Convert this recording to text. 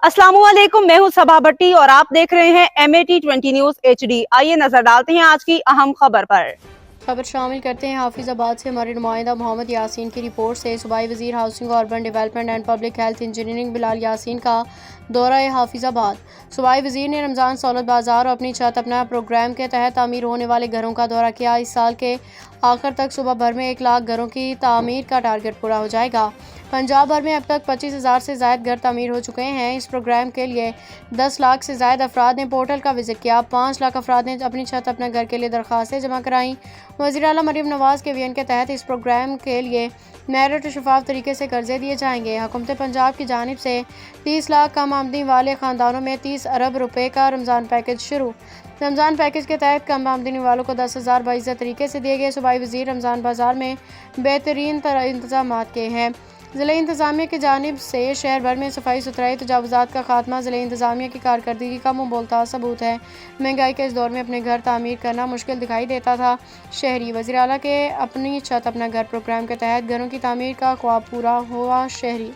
अस्सलामुअलैकुम, मैं हूं सबा भट्टी और आप देख रहे हैं MAT20 न्यूज HD। आइए नजर डालते हैं आज की अहम खबर पर। खबर शामिल करते हैं हाफिजाबाद से हमारे नुमाइंदा मोहम्मद यासीन की रिपोर्ट से। सूबाई वजीर housing, urban development and public health engineering Bilal Yasin का दौरा हाफिजाबाद। सूबाई वजीर ने रमज़ान सहूलत बाजार और अपनी छत अपना प्रोग्राम के तहत तामीर होने वाले घरों का दौरा किया। इस साल के आखिर तक सूबा भर में 1 लाख घरों की तामीर का टारगेट पूरा हो जाएगा। पंजाब भर में अब तक 25,000 से ज़ायद घर तामीर हो चुके हैं। इस प्रोग्राम के लिए 10 लाख से ज़ायद अफराद ने पोर्टल का विजिट किया। 5 लाख अफराद ने अपनी छत अपने घर के लिए दरख्वास्तें जमा कराईं। वज़ीर आला मरियम नवाज़ के वीएन के तहत इस प्रोग्राम के लिए मेरिट शफाफ तरीके से कर्जे दिए जाएंगे। हुकूमत पंजाब की जानिब से 30 लाख कम आमदनी वाले ख़ानदानों में 30 अरब रुपए का रमज़ान पैकेज शुरू। रमज़ान पैकेज के तहत कम आमदनी वालों को 10,000 बाइज़ तरीके से दिए गए। सूबाई वज़ीर रमज़ान बाजार में बेहतरीन इंतजाम किए हैं। ज़िला इंतज़ामिया की जानिब से शहर भर में सफाई सुथराई तजावुज़ात का खात्मा ज़िला इंतज़ामिया की कारकर्दगी का मुंहबोलता सबूत है। महंगाई के इस दौर में अपने घर तामीर करना मुश्किल दिखाई देता था। शहरी वज़ीर आला के अपनी छत अपना घर प्रोग्राम के तहत घरों की तामीर का ख्वाब पूरा हुआ। शहरी